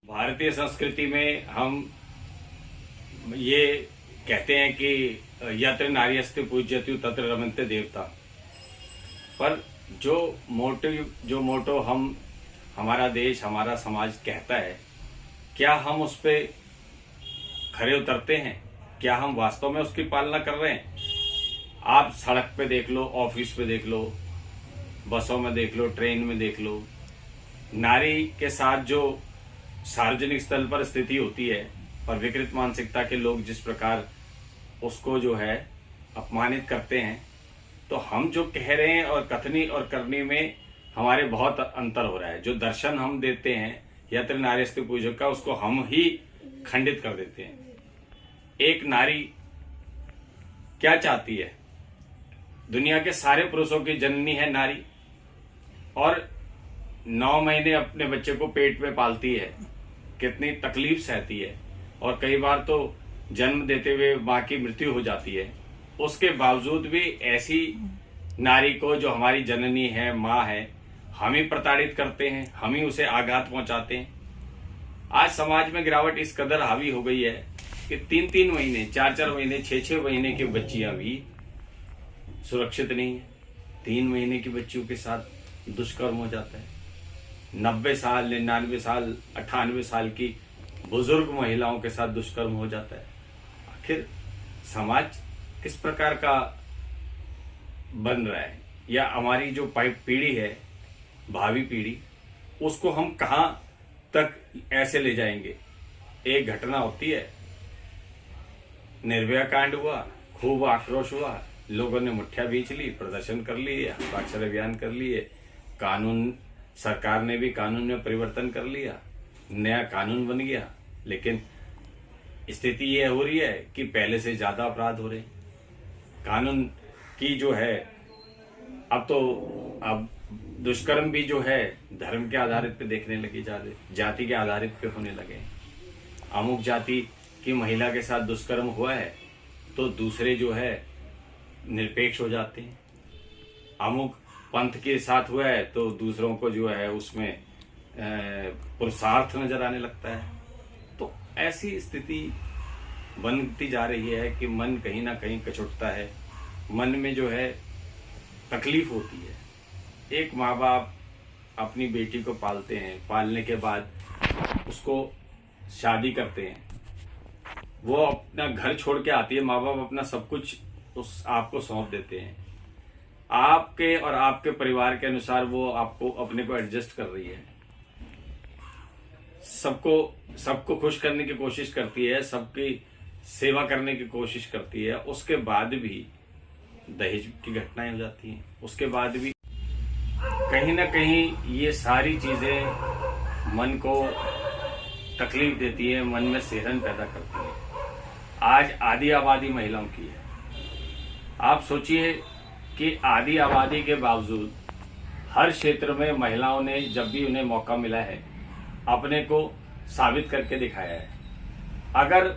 भारतीय संस्कृति में हम ये कहते हैं कि यत्र नार्यस्ते पूज्यते तत्र रमन्ते देवता। पर जो मोटो हमारा देश हमारा समाज कहता है, क्या हम उस पे खरे उतरते हैं? क्या हम वास्तव में उसकी पालना कर रहे हैं? आप सड़क पे देख लो, ऑफिस पे देख लो, बसों में देख लो, ट्रेन में देख लो, नारी के साथ जो सार्वजनिक स्थल पर स्थिति होती है और विकृत मानसिकता के लोग जिस प्रकार उसको जो है अपमानित करते हैं, तो हम जो कह रहे हैं और कथनी और करनी में हमारे बहुत अंतर हो रहा है। जो दर्शन हम देते हैं यत्र नार्यस्ते पूज्यते का, उसको हम ही खंडित कर देते हैं। एक नारी क्या चाहती है? दुनिया के सारे पुरुषों की जननी है नारी, और 9 महीने अपने बच्चे को पेट में पालती है, कितनी तकलीफ सहती है, और कई बार तो जन्म देते हुए माँ की मृत्यु हो जाती है। उसके बावजूद भी ऐसी नारी को, जो हमारी जननी है, माँ है, हम ही प्रताड़ित करते हैं, हम ही उसे आघात पहुंचाते हैं। आज समाज में गिरावट इस कदर हावी हो गई है कि 3-3 महीने, 4-4 महीने, 6-6 महीने की बच्चियां भी सुरक्षित नहीं है। 3 महीने की बच्चियों के साथ दुष्कर्म हो जाता है। 90 साल, 99 साल, 98 साल की बुजुर्ग महिलाओं के साथ दुष्कर्म हो जाता है। आखिर समाज किस प्रकार का बन रहा है, या हमारी जो पीढ़ी है, भावी पीढ़ी, उसको हम कहां तक ऐसे ले जाएंगे? एक घटना होती है, निर्भया कांड हुआ, खूब आक्रोश हुआ, लोगों ने मुठ्ठियां बींच ली, प्रदर्शन कर लिए, हस्ताक्षर अभियान कर लिए, कानून, सरकार ने भी कानून में परिवर्तन कर लिया, नया कानून बन गया। लेकिन स्थिति ये हो रही है कि पहले से ज्यादा अपराध हो रहे हैं। कानून की जो है, अब दुष्कर्म भी जो है धर्म के आधारित पे देखने लगे, जाति के आधारित पे होने लगे। अमुक जाति की महिला के साथ दुष्कर्म हुआ है तो दूसरे जो है निरपेक्ष हो जाते हैं। अमुक पंथ के साथ हुआ है तो दूसरों को जो है उसमें पुरुषार्थ नजर आने लगता है। तो ऐसी स्थिति बनती जा रही है कि मन कहीं ना कहीं कचुटता है, मन में जो है तकलीफ होती है। एक माँ बाप अपनी बेटी को पालते हैं, पालने के बाद उसको शादी करते हैं, वो अपना घर छोड़ के आती है, माँ बाप अपना सब कुछ उस आपको सौंप देते हैं। आपके और आपके परिवार के अनुसार वो आपको अपने को एडजस्ट कर रही है, सबको खुश करने की कोशिश करती है, सबकी सेवा करने की कोशिश करती है। उसके बाद भी दहेज की घटनाएं हो जाती हैं। उसके बाद भी कहीं ना कहीं ये सारी चीजें मन को तकलीफ देती है, मन में सिहरन पैदा करती है। आज आधी आबादी महिलाओं की है। आप सोचिए कि आधी आबादी के बावजूद हर क्षेत्र में महिलाओं ने, जब भी उन्हें मौका मिला है, अपने को साबित करके दिखाया है। अगर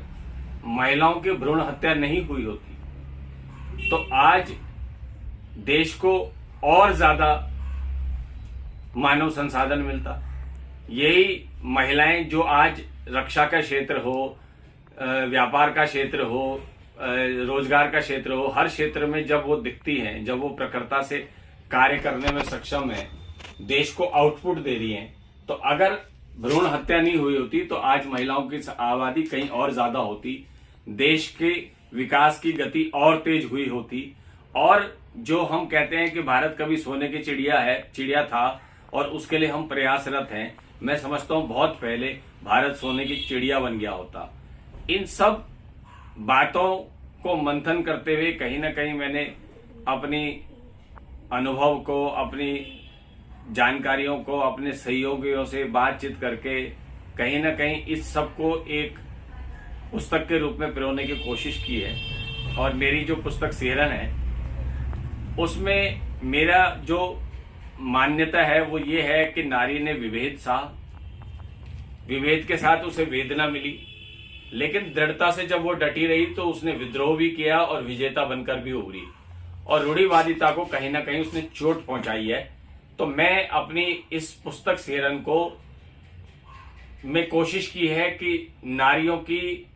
महिलाओं की भ्रूण हत्या नहीं हुई होती तो आज देश को और ज्यादा मानव संसाधन मिलता। यही महिलाएं जो आज रक्षा का क्षेत्र हो, व्यापार का क्षेत्र हो, रोजगार का क्षेत्र हो, हर क्षेत्र में जब वो दिखती हैं, जब वो प्रखरता से कार्य करने में सक्षम है, देश को आउटपुट दे रही हैं, तो अगर भ्रूण हत्या नहीं हुई होती तो आज महिलाओं की आबादी कहीं और ज्यादा होती, देश के विकास की गति और तेज हुई होती। और जो हम कहते हैं कि भारत कभी सोने की चिड़िया था और उसके लिए हम प्रयासरत हैं, मैं समझता हूं बहुत पहले भारत सोने की चिड़िया बन गया होता। इन सब बातों को मंथन करते हुए कहीं ना कहीं मैंने अपनी अनुभव को, अपनी जानकारियों को, अपने सहयोगियों से बातचीत करके कहीं ना कहीं इस सब को एक पुस्तक के रूप में पिरोने की कोशिश की है। और मेरी जो पुस्तक सिहरन है, उसमें मेरा जो मान्यता है वो ये है कि नारी ने विभेद सहा, विभेद के साथ उसे वेदना मिली, लेकिन दृढ़ता से जब वो डटी रही तो उसने विद्रोह भी किया और विजेता बनकर भी उभरी, और रूढ़िवादिता को कहीं ना कहीं उसने चोट पहुंचाई है। तो मैं अपनी इस पुस्तक सिहरन को में कोशिश की है कि नारियों की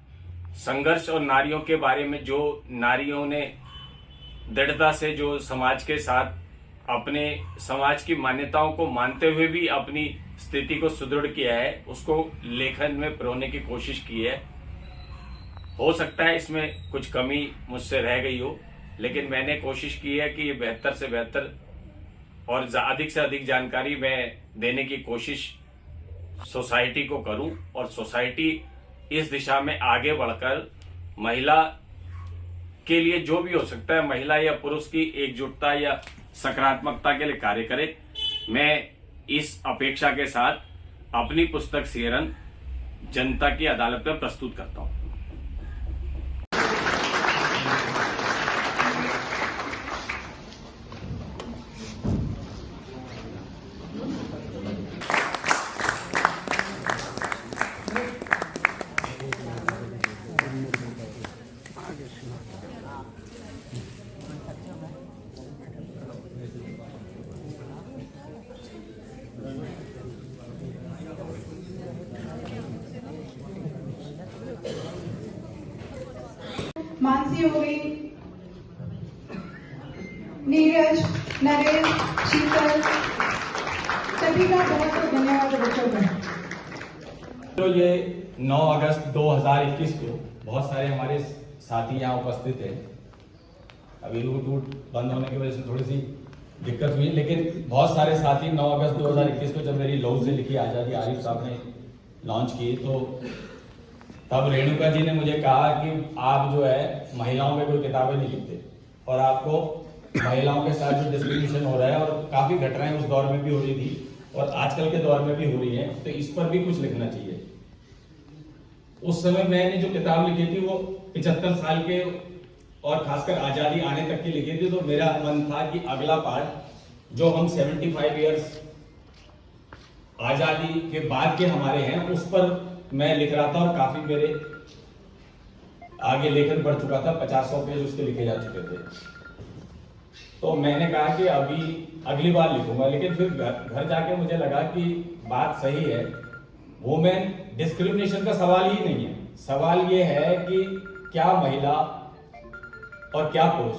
संघर्ष और नारियों के बारे में जो नारियों ने दृढ़ता से जो समाज के साथ अपने समाज की मान्यताओं को मानते हुए भी अपनी स्थिति को सुदृढ़ किया है, उसको लेखन में पिरोने की कोशिश की है। हो सकता है इसमें कुछ कमी मुझसे रह गई हो, लेकिन मैंने कोशिश की है कि ये बेहतर से बेहतर और अधिक से अधिक जानकारी मैं देने की कोशिश सोसाइटी को करूं, और सोसाइटी इस दिशा में आगे बढ़कर महिला के लिए जो भी हो सकता है, महिला या पुरुष की एकजुटता या सकारात्मकता के लिए कार्य करे। मैं इस अपेक्षा के साथ अपनी पुस्तक सियरन जनता की अदालत में प्रस्तुत करता हूं। मानसी हो गई, नीरज, नरेश, शीतल, सभी का बहुत बहुत धन्यवाद बच्चों का। तो ये 9 अगस्त 2021 को बहुत सारे हमारे साथी यहाँ उपस्थित हैं। अभी रूट बंद होने की वजह से थोड़ी सी दिक्कत हुई, लेकिन बहुत सारे साथी 9 अगस्त 2021 को जब मेरी लहू से लिखी आज़ादी आरिफ साहब ने लॉन्च की, तो तब रेणुका जी ने मुझे कहा कि आप जो है महिलाओं में कोई किताबें नहीं लिखते, और आपको महिलाओं के साथ जो डिस्क्रिमिनेशन हो रहा है और काफ़ी घटनाएं उस दौर में भी हो रही थी और आजकल के दौर में भी हो रही है, तो इस पर भी कुछ लिखना चाहिए। उस समय मैंने जो किताब लिखी थी वो 75 साल के और खासकर आज़ादी आने तक की लिखी थी, तो मेरा मन था कि अगला पार्ट जो हम 75 ईयर्स आज़ादी के बाद के हमारे हैं उस पर मैं लिख रहा था, और काफी मेरे आगे लेखन बढ़ चुका था, 50-100 पेज उसके लिखे जा चुके थे। तो मैंने कहा कि अभी अगली बार लिखूंगा, लेकिन फिर घर जाके मुझे लगा कि बात सही है, वुमेन डिस्क्रिमिनेशन का सवाल ही नहीं है। सवाल ये है कि क्या महिला और क्या पुरुष,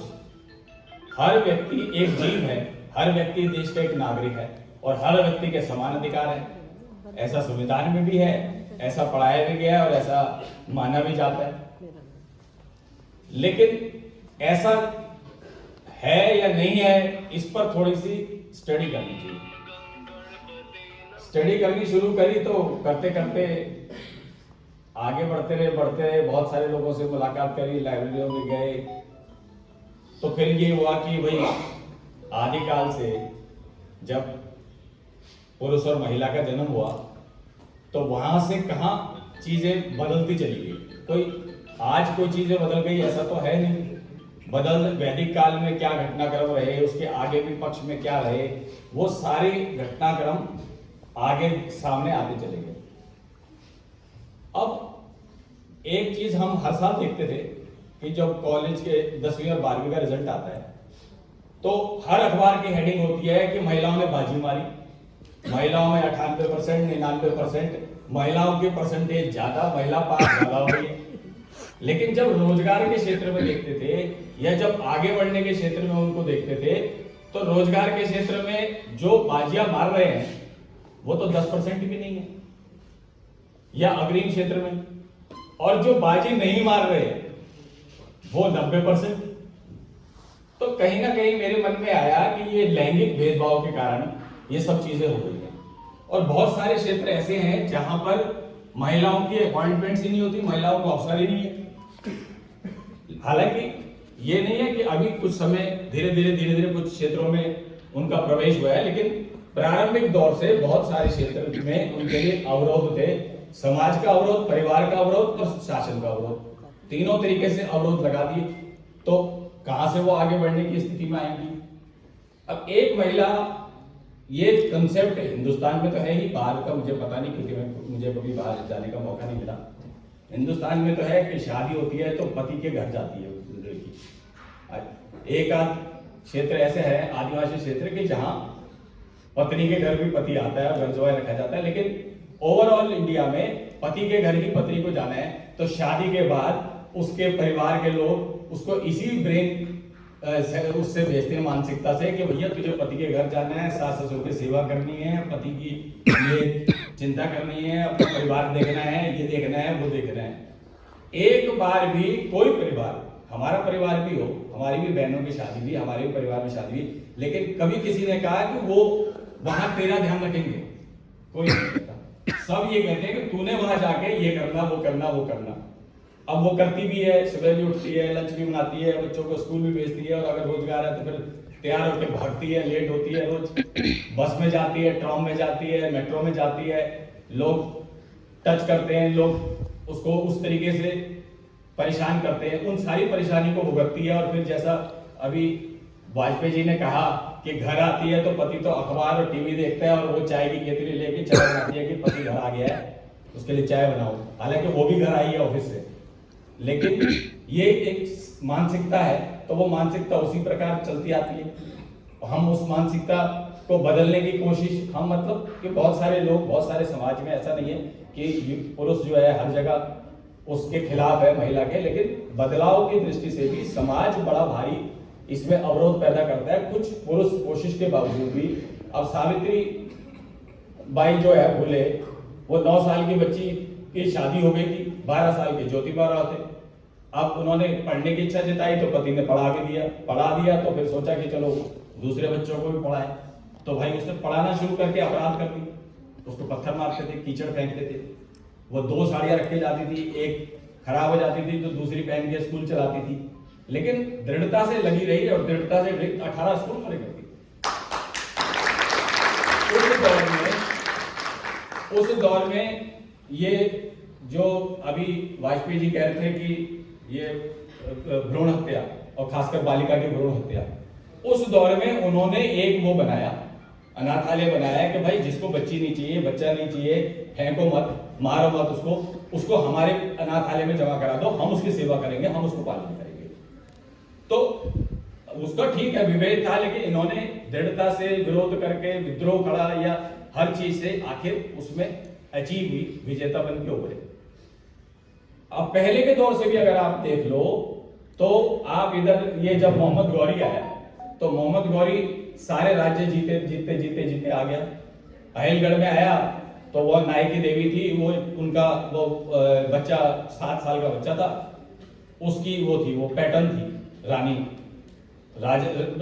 हर व्यक्ति एक जीव है, हर व्यक्ति देश का एक नागरिक है और हर व्यक्ति के समान अधिकार है। ऐसा संविधान में भी है, ऐसा पढ़ाया भी गया है और ऐसा माना भी जाता है। लेकिन ऐसा है या नहीं है, इस पर थोड़ी सी स्टडी करनी चाहिए। स्टडी करनी शुरू करी तो करते करते आगे बढ़ते रहे, बहुत सारे लोगों से मुलाकात करी, लाइब्रेरियों में गए, तो फिर ये हुआ कि भाई आदिकाल से जब पुरुष और महिला का जन्म हुआ तो वहां से कहां चीजें बदलती चली गई। आज कोई चीजें बदल गई ऐसा तो है नहीं। वैदिक काल में क्या घटनाक्रम रहे, उसके आगे भी पक्ष में क्या रहे, वो सारे घटनाक्रम आगे सामने आते चले गए। अब एक चीज हम हर साल देखते थे कि जब कॉलेज के 10वीं और 12वीं का रिजल्ट आता है तो हर अखबार की हेडिंग होती है कि महिलाओं ने बाजी मारी, महिलाओं में 98%, 99%, महिलाओं की परसेंटेज ज्यादा, महिला पास ज्यादा हो रही है। लेकिन जब रोजगार के क्षेत्र में देखते थे या जब आगे बढ़ने के क्षेत्र में उनको देखते थे, तो रोजगार के क्षेत्र में जो बाजियां मार रहे हैं वो तो 10% भी नहीं है, या अग्रिम क्षेत्र में, और जो बाजी नहीं मार रहे वो 90%। तो कहीं ना कहीं मेरे मन में आया कि ये लैंगिक भेदभाव के कारण ये सब चीजें हो गई हैं। और बहुत सारे क्षेत्र ऐसे हैं जहां पर महिलाओं की अपॉइंटमेंट्स ही नहीं होती, महिलाओं को अवसर ही नहीं है। हालांकि ये नहीं है कि अभी कुछ समय धीरे धीरे कुछ क्षेत्रों में उनका प्रवेश हुआ है, लेकिन प्रारंभिक दौर से बहुत सारे क्षेत्र में उनके लिए अवरोध थे। समाज का अवरोध, परिवार का अवरोध और शासन का अवरोध, तीनों तरीके से अवरोध लगा दिए, तो कहां से वो आगे बढ़ने की स्थिति में आएंगी। अब एक महिला, ये कंसेप्ट हिंदुस्तान में तो है ही, बाहर का मुझे पता नहीं क्योंकि मुझे कभी बाहर जाने का मौका नहीं मिला। हिंदुस्तान में तो है कि शादी होती है तो पति के घर जाती है लड़की। एक आध क्षेत्र ऐसे है आदिवासी क्षेत्र के जहां पत्नी के घर भी पति आता है, घर जवाई रखा जाता है, लेकिन ओवरऑल इंडिया में पति के घर की पत्नी को जाना है तो शादी के बाद उसके परिवार के लोग उसको इसी ब्रेन उससे भेजते हैं, मानसिकता से, कि भैया तुझे पति के घर जाना है, सास ससुर की सेवा करनी है, पति की ये चिंता करनी है, अपना परिवार देखना है, ये देखना है, वो देखना है। एक बार भी कोई परिवार, हमारा परिवार भी हो, हमारी भी बहनों की शादी भी, हमारे भी परिवार में शादी भी, लेकिन कभी किसी ने कहा कि वो वहां तेरा ध्यान रखेंगे, कोई नहीं कहता। सब ये कहते हैं कि तूने वहां जाके ये करना, वो करना, वो करना। अब वो करती भी है, सुबह भी उठती है, लंच भी बनाती है, बच्चों को स्कूल भी भेजती है, और अगर रोजगार है तो फिर तैयार होकर भागती है, लेट होती है, रोज बस में जाती है, ट्राम में जाती है, मेट्रो में जाती है, लोग टच करते हैं, लोग उसको उस तरीके से परेशान करते हैं, उन सारी परेशानी को भुगतती है। और फिर जैसा अभी वाजपेयी जी ने कहा कि घर आती है तो पति तो अखबार और टीवी देखता है, और वो चाय की केतली लेके चाय बनाती है कि पति घर आ गया है, उसके लिए चाय बनाओ, हालांकि वो भी घर आई है ऑफिस से। लेकिन ये एक मानसिकता है, तो वो मानसिकता उसी प्रकार चलती आती है। हम उस मानसिकता को बदलने की कोशिश, हम मतलब कि बहुत सारे लोग, बहुत सारे समाज में ऐसा नहीं है कि पुरुष जो है हर जगह उसके खिलाफ है महिला के, लेकिन बदलाव की दृष्टि से भी समाज बड़ा भारी इसमें अवरोध पैदा करता है। कुछ पुरुष कोशिश के बावजूद भी, अब सावित्री बाई जो है फुले, वो 9 साल की बच्ची की शादी हो गई थी, 12 साल के ज्योतिबा राव थे। अब उन्होंने पढ़ने की इच्छा जताई तो पति ने पढ़ा दिया, तो फिर सोचा कि चलो दूसरे बच्चों को भी पढ़ाए, तो भाई उसने पढ़ाना शुरू करके अपराध कर दी, उसको पत्थर मारते थे, कीचड़ फेंकते थे, वो 2 साड़ियां रख के जाती थी, एक खराब हो जाती थी तो दूसरी पहन के स्कूल चलाती थी, लेकिन दृढ़ता से लगी रही और दृढ़ता से 18 स्कूल खड़े कर दिए। उस दौर में ये जो अभी वाजपेयी जी कह रहे थे कि ये भ्रूण हत्या और खासकर बालिका की भ्रूण हत्या, उस दौर में उन्होंने एक वो बनाया, अनाथालय बनाया कि भाई जिसको बच्ची नहीं चाहिए, बच्चा नहीं चाहिए, फेंको मत, मारो मत उसको हमारे अनाथालय में जमा करा दो, हम उसकी सेवा करेंगे, हम उसको पालन करेंगे। तो उसका ठीक है विवेक था, लेकिन इन्होंने दृढ़ता से विरोध करके विद्रोह खड़ा या हर चीज से आखिर उसमें अचीव हुई, विजेता बन के उभरे। अब पहले के दौर से भी अगर आप देख लो तो आप इधर ये जब मोहम्मद गौरी आया तो मोहम्मद गौरी सारे राज्य जीते आ गया। अहिलगढ़ में आया तो वो नाई की देवी थी, वो उनका वो बच्चा 7 साल का बच्चा था, उसकी वो पैटर्न थी रानी।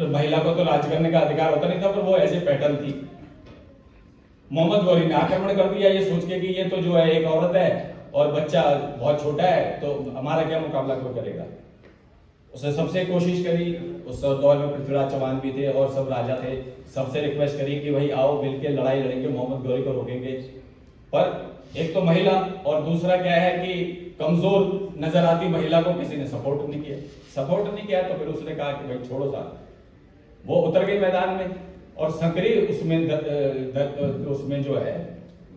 महिला को तो राज करने का अधिकार होता नहीं था, पर वो ऐसे पैटर्न थी। मोहम्मद गौरी ने आक्रमण कर दिया ये सोच के कि ये तो जो है एक औरत है और बच्चा बहुत छोटा है, तो हमारा क्या मुकाबला कोई करेगा। उसने सबसे कोशिश करी, उस दौर में पृथ्वीराज चौहान भी थे और सब राजा थे, सबसे रिक्वेस्ट करी कि भाई आओ मिलकर लड़ाई लड़ेंगे, मोहम्मद गौरी को रोकेंगे। पर एक तो महिला और दूसरा क्या है कि कमजोर नजर आती महिला को किसी ने सपोर्ट नहीं किया। तो फिर उसने कहा कि भाई छोड़ो साथ। वो उतर गई मैदान में और सक्रिय उसमें जो है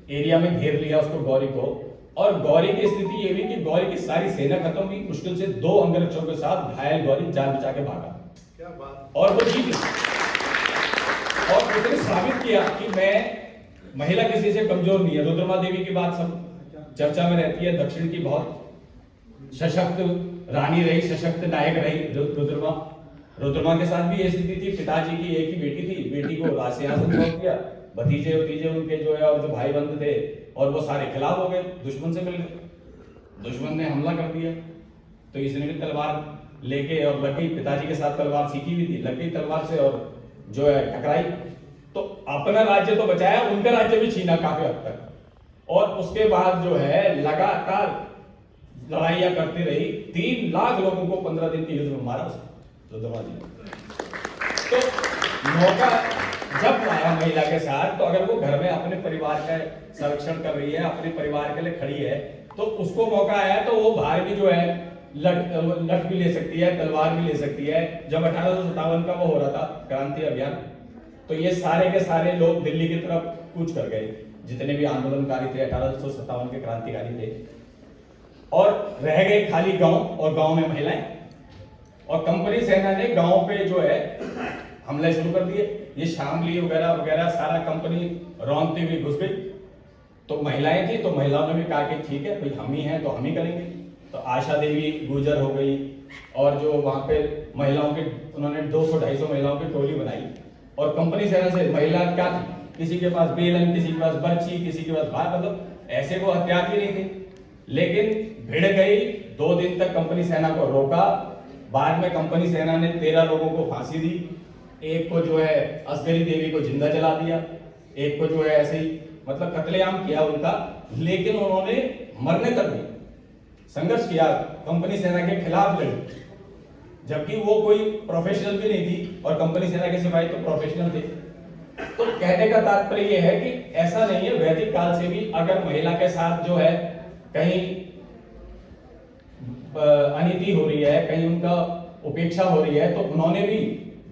एरिया में घेर लिया उसको, गौरी को। और गौरी की स्थिति ये हुई कि गौरी की सारी सेना खत्म हुई, मुश्किल से 2 अंगरक्षकों के साथ घायल गौरी जान बचा के भागा। क्या बात। और वो जीत गई और उसने साबित किया कि मैं महिला किसी से कमजोर नहीं है। रुद्रमा देवी की बात सब चर्चा में रहती है, दक्षिण की बहुत सशक्त रानी रही, सशक्त नायक रही रुद्रमा के साथ भी ये स्थिति थी। पिताजी की एक ही बेटी थी, बेटी को राज सिंहासन सौंप दिया, भतीजे उनके जो है और जो भाई बंद थे और वो सारे खिलाफ हो गए, दुश्मन से मिल गए, दुश्मन ने हमला कर दिया। तो इसने भी तलवार लेके और लग गई, पिताजी के साथ तलवार सीखी हुई थी, लग गई तलवार से और जो है टकराई। तो अपना राज्य तो बचाया, उनका राज्य भी छीना काफी हद तक। और उसके बाद जो है लगातार लड़ाइयां करती रही, 3 लाख लोगों को 15 दिन के युद्ध में मारा उसने। तो मौका जब आया महिला के साथ, तो अगर वो घर में अपने परिवार का संरक्षण कर रही है, अपने परिवार के लिए खड़ी है, तो उसको मौका आया तो वो बाहर भी जो है लठ भी ले सकती है, तलवार भी ले सकती है। जब 1857 का वो हो रहा था क्रांति अभियान, तो ये सारे के सारे लोग दिल्ली की तरफ कूच कर गए, जितने भी आंदोलनकारी थे 1857 के क्रांतिकारी थे, और रह गए खाली गांव और गांव में महिलाएं। और कंपनी सेना ने गांव पे जो है हमले शुरू कर दिए। ये शामली वगैरह वगैरह सारा कंपनी रौंदती हुई घुस गई तो महिलाएं थी, तो महिलाओं ने भी कहा कि ठीक है भाई हम ही हैं तो हम ही करेंगे। तो आशा देवी गुजर हो गई, और जो वहां पे महिलाओं के उन्होंने 200-250 महिलाओं की टोली बनाई। और कंपनी सेना से महिला क्या थी, किसी के पास बेलन, किसी के पास बर्छी, किसी के पास भार, मतलब ऐसे वो हथियार भी नहीं थे। लेकिन भिड़ गई, 2 दिन तक कंपनी सेना को रोका। बाद में कंपनी सेना ने 13 लोगों को फांसी दी, एक को जो है असगरी देवी को जिंदा जला दिया, एक को जो है ऐसे ही मतलब कत्लेआम किया उनका। लेकिन उन्होंने मरने तक भी संघर्ष किया, कंपनी सेना के खिलाफ लड़ी, जबकि वो कोई प्रोफेशनल भी नहीं थी और कंपनी सेना के सिपाही तो प्रोफेशनल थे। तो कहने का तात्पर्य ये है कि ऐसा नहीं है, वैदिक काल से भी अगर महिला के साथ जो है कहीं अनिति हो रही है, कहीं उनका उपेक्षा हो रही है, तो उन्होंने भी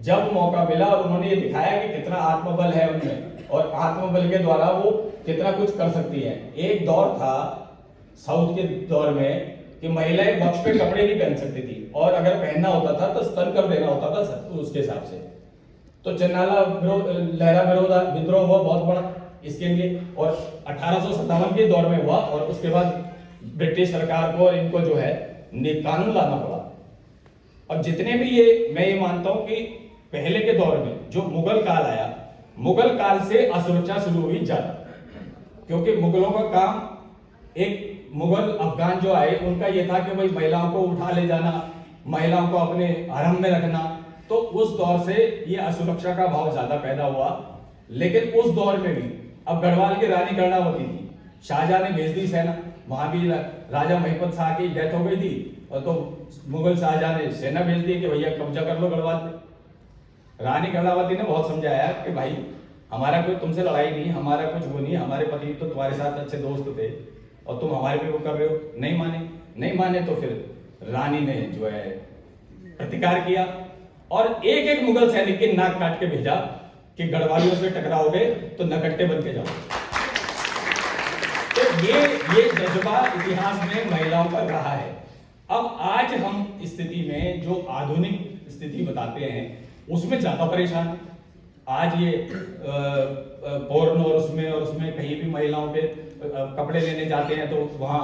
जब मौका मिला और उन्होंने ये दिखाया कि कितना आत्मबल है उनमें और आत्मबल के द्वारा वो कितना कुछ कर सकती है। एक दौर था साउथ के दौर में कि महिलाएं वक्ष पे कपड़े नहीं पहन सकती थी, और अगर पहनना होता था तो स्तन कर देना होता था उसके हिसाब से। तो चन्नाला लहरा विद्रोह हुआ बहुत बड़ा इसके लिए, और 1857 के दौर में हुआ, और उसके बाद ब्रिटिश सरकार को और इनको जो है कानून लाना पड़ा। अब जितने भी मैं ये मानता हूं कि पहले के दौर में जो मुगल काल आया, मुगल काल से असुरक्षा शुरू हुई ज्यादा, क्योंकि मुगलों का काम, एक मुगल अफगान जो आए उनका ये था कि भाई महिलाओं को उठा ले जाना, महिलाओं को अपने हरम में रखना। तो उस दौर से ये असुरक्षा का भाव ज्यादा पैदा हुआ। लेकिन उस दौर में भी, अब गढ़वाल की रानी कर्णावती थी, शाहजहां ने भेज दी सेना, वहां भी राजा महिपत शाह की डेथ हो गई थी, और तो मुगल शाहजहां ने सेना भेज दी कि भैया कब्जा कर लो गढ़वाल पे। रानी कर्णावती ने बहुत समझाया कि भाई हमारा कोई तुमसे लड़ाई नहीं, हमारा कुछ वो नहीं, हमारे पति तो तुम्हारे साथ अच्छे दोस्त थे और तुम हमारे पे वो कर रहे हो। नहीं माने तो फिर रानी ने जो है प्रतिकार किया और एक एक मुगल सैनिक के नाक काट के भेजा कि गढ़वालियों से टकराओगे तो नकट्टे बन के जाओ। तो ये जज्बा इतिहास में महिलाओं का रहा है। अब आज हम स्थिति में जो आधुनिक स्थिति बताते हैं उसमें ज्यादा परेशान है। आज ये पोर्न और उसमें कहीं भी महिलाओं के कपड़े लेने जाते हैं तो वहां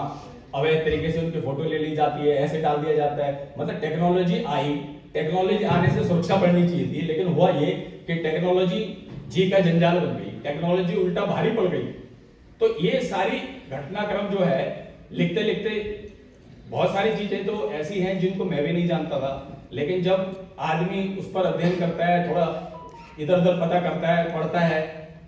अवैध तरीके से उनकी फोटो ले ली जाती है, ऐसे डाल दिया जाता है। मतलब टेक्नोलॉजी आई, टेक्नोलॉजी आने से सुरक्षा बढ़नी चाहिए थी, लेकिन हुआ ये कि टेक्नोलॉजी जी का जंजाल बन गई, टेक्नोलॉजी उल्टा भारी पड़ गई। तो ये सारी घटनाक्रम जो है लिखते लिखते बहुत सारी चीजें तो ऐसी हैं जिनको मैं भी नहीं जानता था, लेकिन जब आदमी उस पर अध्ययन करता है, थोड़ा इधर उधर पता करता है, पढ़ता है,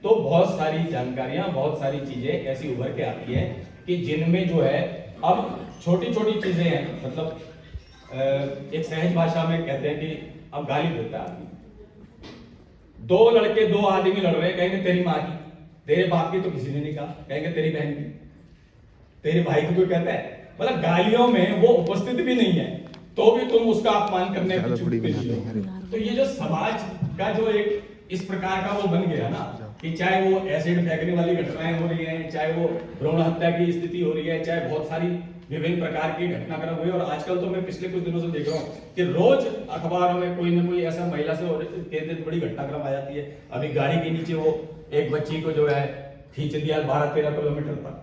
तो बहुत सारी जानकारियां, बहुत सारी चीजें ऐसी उभर के आती हैं कि जिनमें जो है अब छोटी छोटी चीजें हैं। मतलब एक सहज भाषा में कहते हैं कि अब गाली देता है आदमी, दो लड़के दो आदमी लड़ रहे हैं, कहेंगे तेरी माँ की, तेरे बाप की तो किसी ने नहीं कहा, कहेंगे तेरी बहन की, तेरे भाई की कोई कहता है। मतलब गालियों में वो उपस्थित भी नहीं है तो भी तुम उसका अपमान करने की चुप हो। तो ये जो समाज का जो एक इस प्रकार का वो बन गया ना कि चाहे वो एसिड फेंकने वाली घटनाएं हो रही हैं, चाहे वो भ्रूण हत्या की स्थिति हो रही है, चाहे बहुत सारी विभिन्न प्रकार की घटनाक्रम हुए। और आजकल तो मैं पिछले कुछ दिनों से देख रहा हूँ कि रोज अखबारों में कोई ना कोई ऐसा महिला से केंद्रित बड़ी घटनाक्रम आ जाती है। अभी गाड़ी के नीचे वो एक बच्ची को जो है खींच दिया 12-13 किलोमीटर पर,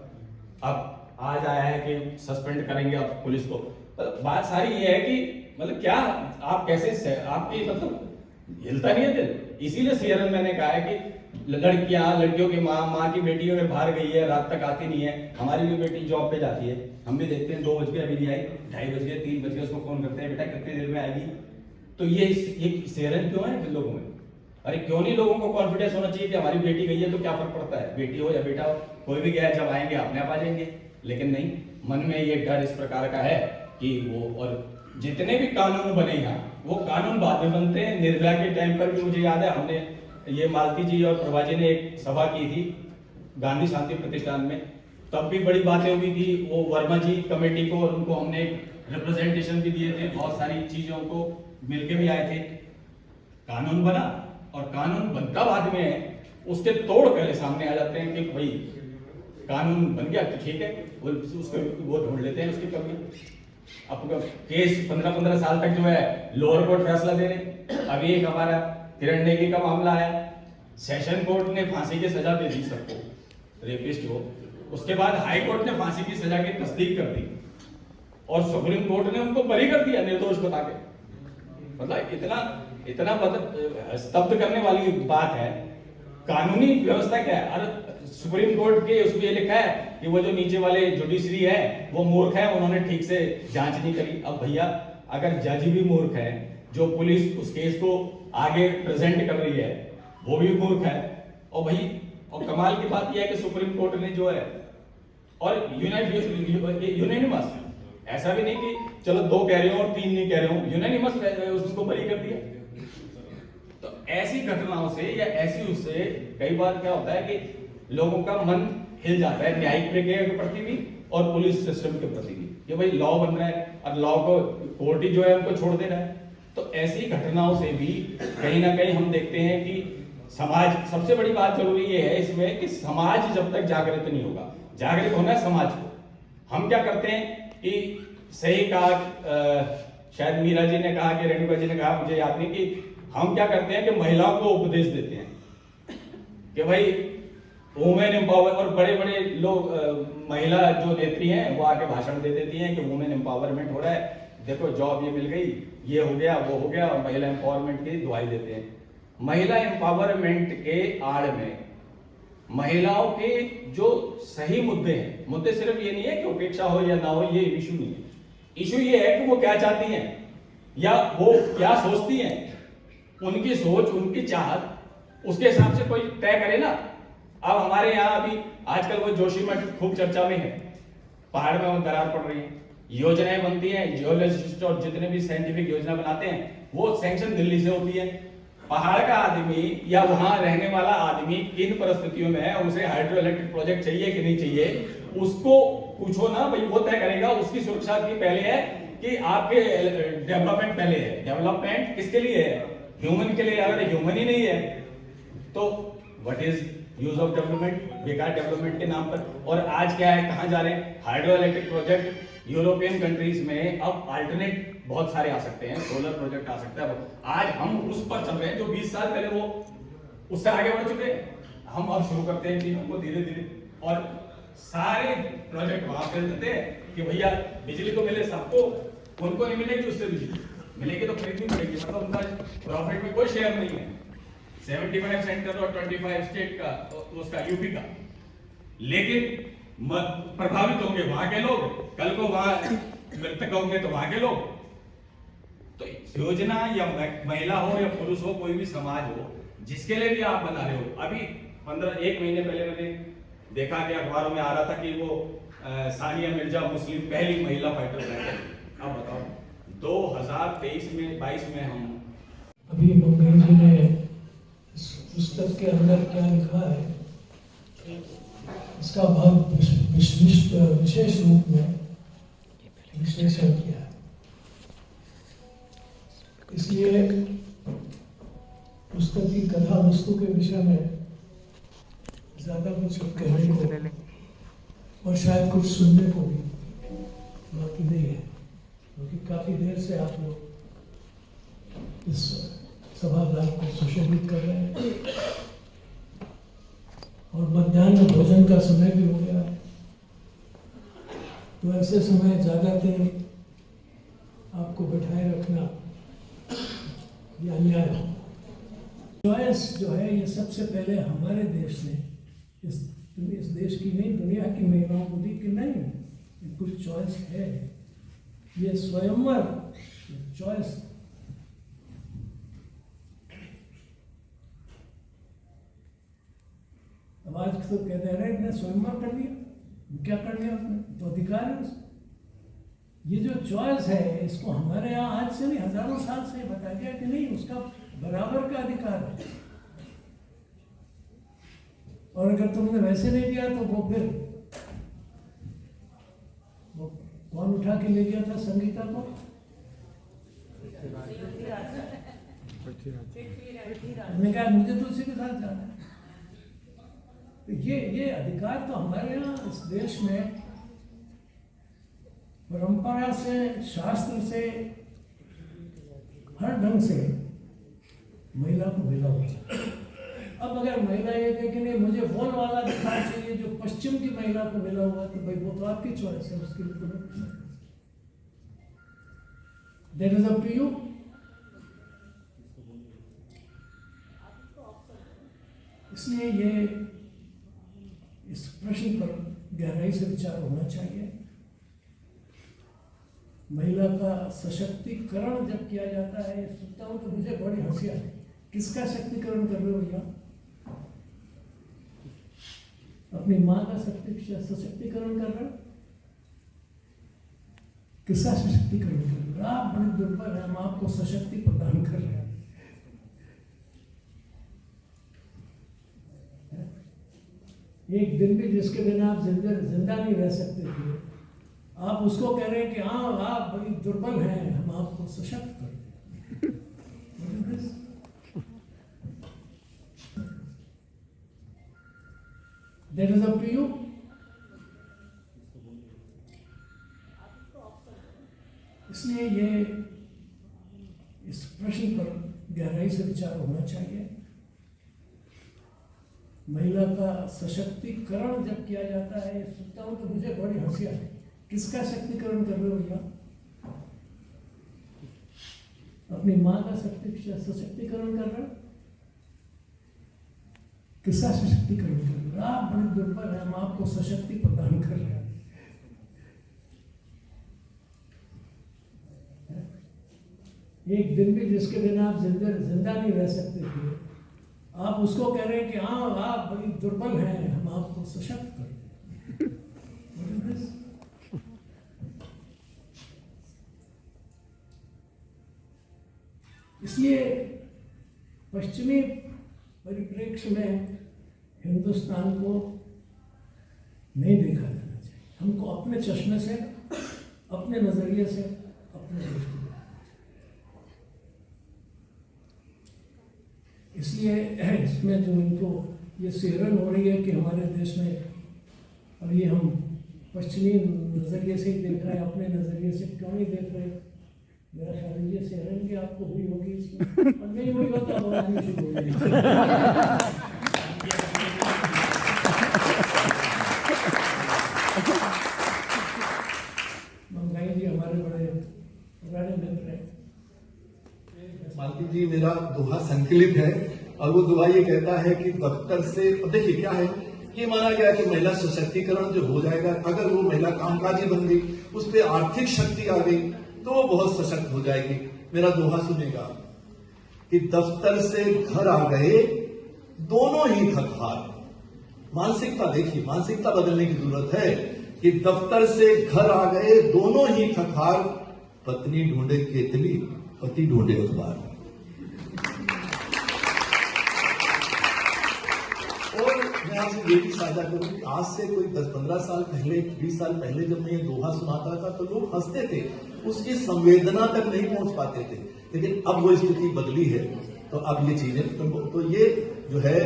अब आज आया है कि सस्पेंड करेंगे अब पुलिस को। बात सारी ये है कि मतलब क्या आप कैसे, आपकी मतलब हिलता नहीं है दिल। इसीलिए सीआरएन मैंने कहा है कि लड़कियों की माँ की बेटी अगर बाहर गई है, रात तक आती नहीं है, हमारी भी बेटी जॉब पे जाती है, हम भी देखते हैं 2 बज गए अभी नहीं आई, 2:30 बज गए, 3 बज गए, उसको फोन करते हैं बेटा कितनी देर में आएगी। तो ये सीआरएन क्यों है लोगों में? अरे क्यों नहीं लोगों को कॉन्फिडेंस होना चाहिए कि हमारी बेटी गई है तो क्या फर्क पड़ता है, बेटी हो या बेटा हो, कोई भी गया, जब आएंगे अपने आप आ जाएंगे। लेकिन नहीं, मन में ये डर इस प्रकार का है कि वो, और जितने भी कानून बने यहाँ वो कानून बाद में बनते हैं। निर्भया के टाइम पर भी मुझे याद है, हमने ये मालती जी और प्रभा जी ने एक सभा की थी गांधी शांति प्रतिष्ठान में, तब भी बड़ी बातें हुई थी। वो वर्मा जी कमेटी को और उनको हमने रिप्रेजेंटेशन भी दिए थे, बहुत सारी चीजों को मिलके भी आए थे। कानून बना और कानून बनता बाद में है, उसके तोड़ पहले सामने आ जाते हैं कि भाई कानून बन गया तो ठीक है, वो ढूंढ लेते हैं उसकी कमी। अब केस 15-15 साल तक जो है लोअर कोर्ट फैसला दे रहे। अभी एक हमारा किरण नेगी का मामला आया, सेशन कोर्ट ने फांसी की सजा दे दी सबको, रेपिस्ट को, उसके बाद हाई कोर्ट ने फांसी की सजा की तस्दीक कर दी और सुप्रीम कोर्ट ने उनको बरी कर दिया निर्दोष बता के। मतलब इतना मतलब स्तब्ध करने वाली बात है। कानूनी व्यवस्था क्या है? अरे सुप्रीम कोर्ट के उसमें ये लिखा है कि वो जो नीचे वाले जुडिशरी है वो मूर्ख है, उन्होंने ठीक से जांच नहीं करी। अब भैया अगर जज भी मूर्ख है, जो पुलिस उस केस को आगे प्रेजेंट कर रही है वो भी मूर्ख है, और भाई और कमाल की बात यह है कि सुप्रीम कोर्ट ने जो है और यूनानिमस, ऐसा भी नहीं कि चलो 2 कह रहे हो और 3 नहीं कह रहे हो, यूनानिमस उसको बरी कर दिया। तो ऐसी घटनाओं से या ऐसी उससे कई बार क्या होता है कि लोगों का मन हिल जाता है, न्यायिक प्रक्रिया के प्रति भी और पुलिस सिस्टम के प्रति भी, कि भाई लॉ बन रहा है और लॉ को कोर्ट ही जो है उनको छोड़ दे रहा है। तो ऐसी घटनाओं से भी कहीं ना कहीं हम देखते हैं कि समाज, सबसे बड़ी बात जरूरी ये है इसमें कि समाज जब तक जागृत नहीं होगा, जागृत होना है समाज को। हम क्या करते हैं कि सही कहा, शायद मीरा जी ने कहा कि रेणुका जी ने कहा, मुझे याद नहीं, कि हम क्या करते हैं कि महिलाओं को उपदेश देते हैं कि भाई वुमेन एम्पावर, और बड़े बड़े लोग महिला जो नेत्री हैं वो आके भाषण दे देती हैं कि वुमेन एम्पावरमेंट हो रहा है, देखो जॉब ये मिल गई, ये हो गया वो हो गया, और महिला एम्पावरमेंट की दुहाई देते हैं। महिला एम्पावरमेंट के आड़ में महिलाओं के जो सही मुद्दे हैं, मुद्दे सिर्फ ये नहीं है कि उपेक्षा हो या ना हो, ये इशू नहीं है। इशू ये है कि वो क्या चाहती हैं या वो क्या सोचती हैं, उनकी सोच, उनकी चाहत, उसके हिसाब से कोई तय करे ना। अब हमारे यहाँ अभी आजकल वो जोशीमठ खूब चर्चा में है, पहाड़ में वो दरार पड़ रही है, योजनाएं बनती हैं, जियोलॉजिस्ट और जितने भी साइंटिफिक योजना बनाते हैं वो सैंक्शन दिल्ली से होती है। पहाड़ का आदमी या वहां रहने वाला आदमी किन परिस्थितियों में है, उसे हाइड्रो इलेक्ट्रिक प्रोजेक्ट चाहिए कि नहीं चाहिए, उसको पूछो ना भाई, वो तय करेगा। उसकी सुरक्षा की पहले है कि आपके डेवलपमेंट पहले है। डेवलपमेंट किसके लिए है? ह्यूमन के लिए। अगर ह्यूमन ही नहीं है तो what is use of development? बेकार डेवलपमेंट के नाम पर। और आज क्या है, कहां जा रहे हैं? Hydro electric project European countries में अब अल्टरनेट बहुत सारे आ सकते हैं, सोलर प्रोजेक्ट आ सकता है। आज हम उस पर चल रहे हैं जो 20 साल पहले वो उससे आगे बढ़ चुके हैं। हम अब शुरू करते हैं चीजों को धीरे धीरे, और सारे प्रोजेक्ट वहां कर देते हैं कि भैया बिजली तो मिले सबको, उनको नहीं मिलेगी, उससे बिजली मिलेगी तो खरीदनी पड़ेगी। मतलब उनका प्रॉफिट में कोई शेयर नहीं है। 75 सेंटर और 25 स्टेट का, उसका यूपी का, लेकिन प्रभावित होंगे वहां के लोग, कल को वहां मृतक होंगे तो वहां के लोग। तो योजना या महिला हो या पुरुष हो, कोई भी समाज हो, जिसके लिए भी आप बना रहे हो। अभी 1 महीने पहले मैंने देखा कि अखबारों में आ रहा था कि वो सानिया मिर्जा मुस्लिम पहली महिला फाइटर है। अब बताओ 2023 में 22 में हम अभी मंगल जी ने इस पुस्तक के अंदर क्या लिखा है इसका बहुत विशेष रूप में विश्लेषण किया है। इसलिए पुस्तक की कथा वस्तु के विषय में ज्यादा कुछ कहने को और शायद कुछ सुनने को भी बाकी नहीं है, क्योंकि काफी देर से आप लोग इस सभागार को सुशोभित कर रहे हैं और मध्याह्न भोजन का समय भी हो गया है। तो ऐसे समय ज्यादा देर आपको बैठाए रखना ये अन्याय हो। चॉइस जो है ये सबसे पहले हमारे देश ने इस देश की नहीं, दुनिया की महिलाओं को दी कि नहीं कुछ चॉइस है। ये स्वयंवर चॉइस अब आज तो कहते हैं मैं स्वयंवर कर लिया, क्या कर लिया उसने, तो अधिकार है उसको। ये जो चॉइस है इसको हमारे यहाँ आज से नहीं हजारों साल से बताया गया कि नहीं उसका बराबर का अधिकार है। और अगर तुमने वैसे नहीं किया तो वो फिर वो कौन उठा के ले गया था संगीता को? मैंने कहा मुझे तो उसी के साथ जाना है। तो ये अधिकार तो हमारे यहाँ इस देश में परंपरा से, शास्त्र से, हर ढंग से महिला को मिला होता है। अब अगर महिला ये कहे कि नहीं मुझे वो वाला अधिकार चाहिए जो पश्चिम की महिला को मिला हुआ तो भाई वो तो आपकी चॉइस है, उसके लिए तो that is up to you. इसलिए ये इस प्रश्न पर गहराई से विचार होना चाहिए। महिला का सशक्तिकरण जब किया जाता है, सुनता हूं तो मुझे बड़ी हंसी आती है। किसका शक्तिकरण कर रहे हो भैया? अपनी माँ का सशक्तिकरण कर रहे हो? किसका सशक्तिकरण कर रहे हो? आप बड़े दुर्बल हैं, हम आपको सशक्ति प्रदान कर रहे हैं। एक दिन भी जिसके बिना आप जिंदा नहीं रह सकते थे, आप उसको कह रहे हैं कि हाँ आप बड़ी दुर्बल हैं, हम आपको सशक्त कर दें। That is up to you. इसलिए ये इस प्रश्न पर गहराई से विचार होना चाहिए। महिला का सशक्तिकरण जब किया जाता है, सुनता हूं तो मुझे बड़ी हंसी आती है। किसका शक्तिकरण कर रहे हो भैया? अपनी माँ का सशक्तिकरण कर रहे हो? किसका सशक्तिकरण कर रहे हो? आप बड़े दुर्बल हैं, हम आपको सशक्ति प्रदान कर रहे हैं। एक दिन भी जिसके बिना आप जिंदा नहीं रह सकते थे, आप उसको कह रहे हैं कि हाँ आप बड़ी दुर्बल हैं, हम आपको सशक्त कर दें। इसलिए पश्चिमी परिप्रेक्ष्य में हिंदुस्तान को नहीं देखा जाना चाहिए। हमको अपने चश्मे से, अपने नजरिए से, अपने दृष्टिकोण। इसलिए इसमें जो इनको ये सिहरन हो रही है कि हमारे देश में अब ये हम पश्चिमी नजरिए से ही देख रहे हैं, अपने नजरिए से क्यों नहीं देख रहे? मेरा ख्याल है ये सिहरन भी आपको हुई होगी इसमें, और नहीं हुई हो तो अब आनी शुरू हो गई। मंगाई जी हमारे बड़े पुराने मित्र हैं। मालती जी, मेरा दोहा संकलित है और वो दोहा ये कहता है कि दफ्तर से, देखिए क्या है, ये माना गया कि महिला सशक्तिकरण जो हो जाएगा, अगर वो महिला कामकाजी बन गई, उस पर आर्थिक शक्ति आ गई तो वो बहुत सशक्त हो जाएगी। मेरा दोहा सुनेगा कि दफ्तर से घर आ गए दोनों ही थकहार। मानसिकता देखिए, मानसिकता बदलने की जरूरत है कि दफ्तर से घर आ गए दोनों ही थकहार, पत्नी ढूंढे केतली, पति ढूंढे अखबार। और मैं आपसे ये भी साझा करूं कि आज से कोई 10-15 साल पहले, 20 साल पहले जब मैं ये दोहा सुनाता था तो लोग हंसते थे, उसकी संवेदना तक नहीं पहुंच पाते थे। लेकिन अब वो स्थिति बदली है, तो अब ये चीजें तो ये जो है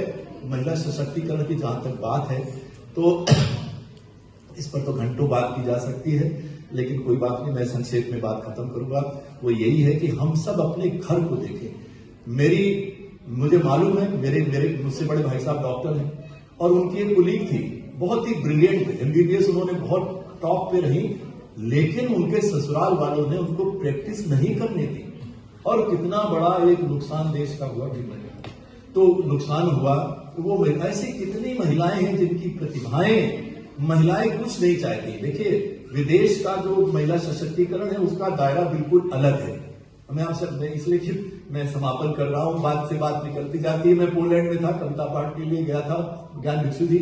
महिला सशक्तिकरण की जहां तक बात है, तो इस पर तो घंटों बात की जा सकती है, लेकिन कोई बात नहीं, मैं संक्षेप में बात खत्म करूंगा। वो यही है कि हम सब अपने घर को देखें। मुझे मालूम है, मेरे मुझसे बड़े भाई साहब डॉक्टर हैं और उनकी एक कुलीग थी, बहुत ही ब्रिलियंट, एमबीबीएस उन्होंने बहुत टॉप पे रही, लेकिन उनके ससुराल वालों ने उनको प्रैक्टिस नहीं करने दी और कितना बड़ा एक नुकसान देश का हुआ। तो नुकसान हुआ, वो ऐसी कितनी महिलाएं हैं जिनकी प्रतिभाएं, महिलाएं कुछ नहीं चाहती। देखिए, विदेश का जो महिला सशक्तिकरण है उसका दायरा बिल्कुल अलग है। मैं आपसे इसलिए कि मैं समापन कर रहा हूं, बात से बात निकलती जाती है। मैं पोलैंड में था, कविता पाठ के लिए गया था, ज्ञान भिक्षु जी।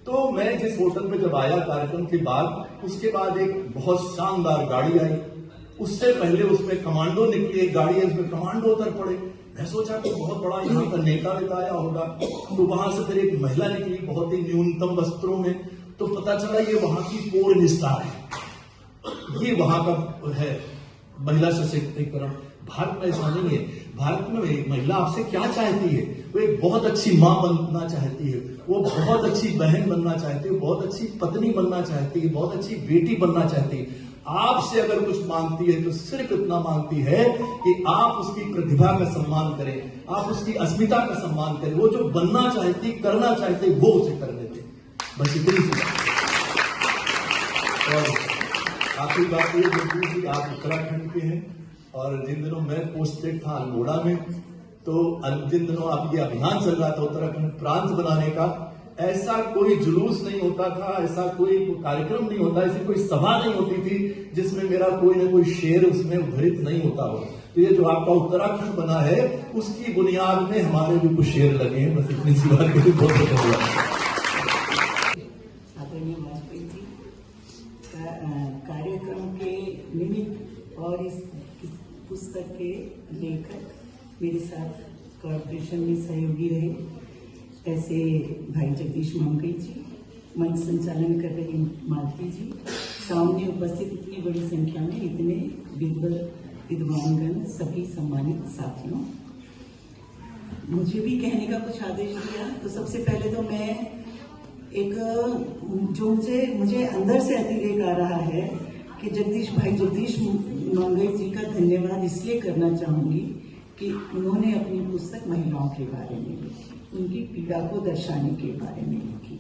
तो मैं जिस होटल में जब आया कार्यक्रम के बाद, उसके बाद एक बहुत शानदार गाड़ी आई, उससे पहले उसमें कमांडो निकली, एक गाड़ी है उसमें कमांडो उतर पड़े। मैं सोचा कि बहुत बड़ा यहाँ का नेता आया होगा, तो वहां से फिर एक महिला निकली बहुत ही न्यूनतम वस्त्रों में, तो पता चला ये वहां की पोर्न स्टार है, ये वहां का है महिला सशक्तिकरण। भारत में ऐसा नहीं है। भारत में एक महिला आपसे क्या चाहती है? वो एक बहुत अच्छी माँ बनना चाहती है, वो बहुत अच्छी बहन बनना चाहती है, बहुत अच्छी पत्नी बनना चाहती है, बहुत अच्छी बेटी बनना चाहती है। आपसे अगर कुछ मांगती है तो सिर्फ इतना मांगती है कि आप उसकी प्रतिभा का सम्मान करें, आप उसकी अस्मिता का सम्मान करें, वो जो बनना चाहती, करना चाहती, वो उसे करने दें। बस इतनी सी बात। और आखिरी बात ये जगदीश जी, आप उत्तराखंड के हैं और जिन दिनों मैं पोस्टेड था अल्मोड़ा में, तो जिन दिनों आप ये अभियान चल रहा था उत्तराखंड प्रांत बनाने का, ऐसा कोई जुलूस नहीं होता था, ऐसा कोई कार्यक्रम नहीं होता, ऐसी कोई सभा नहीं होती थी जिसमें मेरा कोई ना कोई शेर उसमें उद्धृत नहीं होता हो। तो ये जो आपका उत्तराखंड बना है उसकी बुनियाद में हमारे भी कुछ शेर लगे हैं। बस इतनी सी बात बहुत बहुत धन्यवाद। आदरणीय वाजपेयी जी कार्यक्रम के निमित्त और इस पुस्तक के लेखक मेरे साथ कॉर्पोरेशन में सहयोगी रहे, ऐसे भाई जगदीश मंगई जी, मंच संचालन कर रही मालती जी, सामने उपस्थित इतनी बड़ी संख्या में इतने विद्वानगण, सभी सम्मानित साथियों, मुझे भी कहने का कुछ आदेश दिया। तो सबसे पहले तो मैं एक जो मुझे अंदर से अतिरेक आ रहा है कि जगदीश मंगई जी का धन्यवाद इसलिए करना चाहूंगी कि उन्होंने अपनी पुस्तक महिलाओं के बारे में लिखी, उनकी पीड़ा को दर्शाने के बारे में लिखी।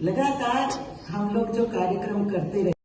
लगातार हम लोग जो कार्यक्रम करते रहे